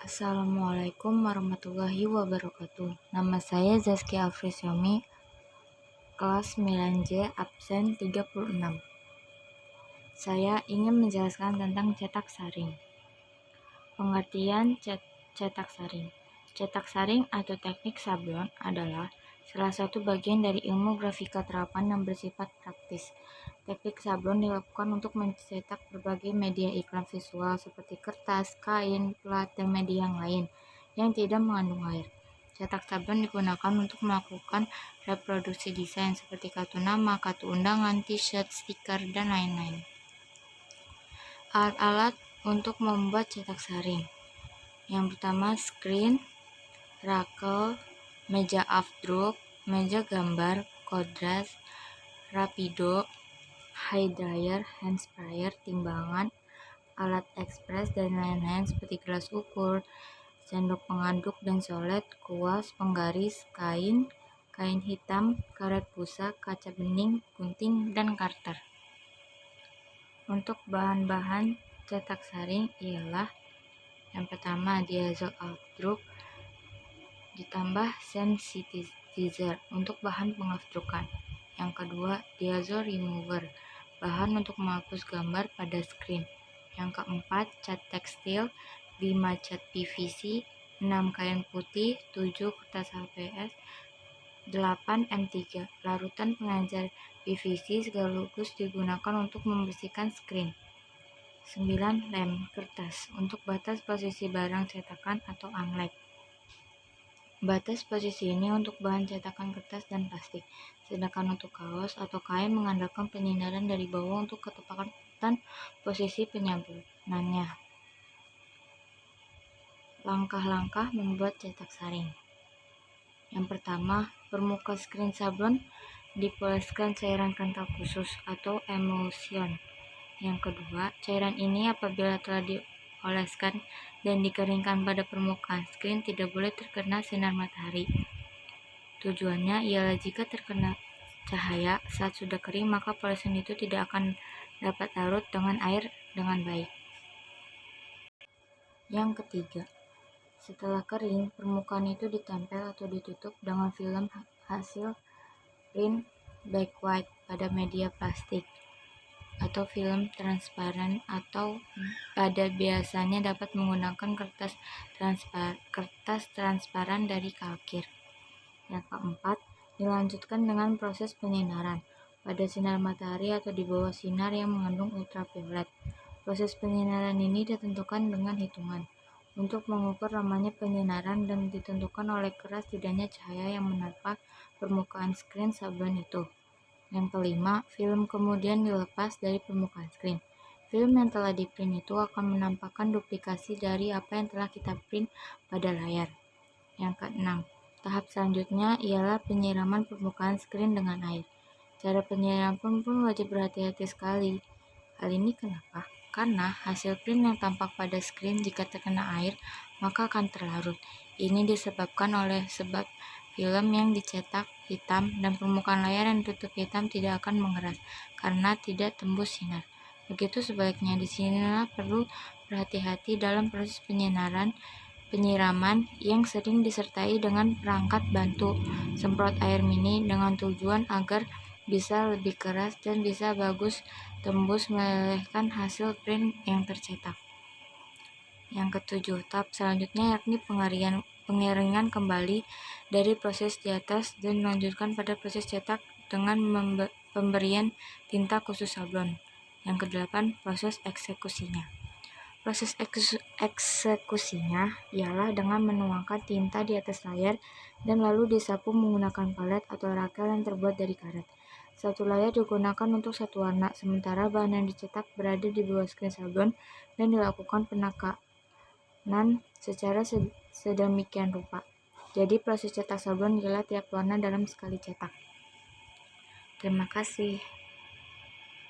Assalamualaikum warahmatullahi wabarakatuh. Nama saya Zaskia Afrisyomi, kelas 9J, absen 36. Saya ingin menjelaskan tentang cetak saring. Pengertian cetak saring. Cetak saring atau teknik sablon adalah salah satu bagian dari ilmu grafika terapan yang bersifat praktis. Teknik sablon dilakukan untuk mencetak berbagai media iklan visual seperti kertas, kain, plat, dan media yang lain yang tidak mengandung air. Cetak sablon digunakan untuk melakukan reproduksi desain seperti kartu nama, kartu undangan, t-shirt, stiker, dan lain-lain. Alat-alat untuk membuat cetak saring. Yang pertama, screen, rakel, meja afdruk, meja gambar, kodras, rapido, high dryer, hand sprayer, timbangan, alat ekspres, dan lain-lain seperti gelas ukur, sendok pengaduk dan solet, kuas, penggaris, kain hitam, karet busa, kaca bening, gunting, dan karter. Untuk bahan-bahan cetak saring ialah yang pertama, diazol afdruk ditambah sensitizer untuk bahan pengafdrukan. Yang kedua, diazol remover, bahan untuk menghapus gambar pada screen. Yang keempat, cat tekstil, 5 cat PVC, 6 kain putih, 7 kertas HPS, 8 M3. Larutan pengencer PVC sekaligus digunakan untuk membersihkan screen. 9 lem kertas untuk batas posisi barang cetakan atau unlike. Batas posisi ini untuk bahan cetakan kertas dan plastik, sedangkan untuk kaos atau kain mengandalkan penyinaran dari bawah untuk ketepatan posisi penyabunannya. Langkah-langkah membuat cetak saring. Yang pertama, permukaan screen sablon dipoleskan cairan kental khusus atau emulsion. Yang kedua, cairan ini apabila telah dioleskan dan dikeringkan pada permukaan screen tidak boleh terkena sinar matahari. Tujuannya ialah jika terkena cahaya saat sudah kering, maka polesan itu tidak akan dapat larut dengan air dengan baik. Yang ketiga, setelah kering, permukaan itu ditempel atau ditutup dengan film hasil print back white pada media plastik atau film transparan, atau pada biasanya dapat menggunakan kertas transparan dari kalkir. Yang keempat, dilanjutkan dengan proses penyinaran pada sinar matahari atau di bawah sinar yang mengandung ultraviolet. Proses penyinaran ini ditentukan dengan hitungan untuk mengukur lamanya penyinaran dan ditentukan oleh keras tidaknya cahaya yang menerpa permukaan screen sablon itu. Yang kelima, film kemudian dilepas dari permukaan screen. Film yang telah di-print itu akan menampakkan duplikasi dari apa yang telah kita print pada layar. Yang keenam, tahap selanjutnya ialah penyiraman permukaan screen dengan air. Cara penyiraman pun wajib berhati-hati sekali. Hal ini kenapa? Karena hasil print yang tampak pada screen jika terkena air maka akan terlarut. Ini disebabkan oleh sebab film yang dicetak hitam dan permukaan layar yang ditutup hitam tidak akan mengeras karena tidak tembus sinar. Begitu sebaliknya, di sinilah perlu berhati-hati dalam proses penyiraman yang sering disertai dengan perangkat bantu semprot air mini dengan tujuan agar bisa lebih keras dan bisa bagus tembus melelehkan hasil print yang tercetak. Yang ketujuh, tahap selanjutnya yakni pengeringan kembali dari proses di atas dan melanjutkan pada proses cetak dengan pemberian tinta khusus sablon. Yang kedelapan, proses eksekusinya. Proses eksekusinya ialah dengan menuangkan tinta di atas layar dan lalu disapu menggunakan palet atau rakel yang terbuat dari karet. Satu layar digunakan untuk satu warna, sementara bahan yang dicetak berada di bawah screen sablon dan dilakukan penekanan secara sedemikian rupa. Jadi proses cetak sablon ialah tiap warna dalam sekali cetak. Terima kasih.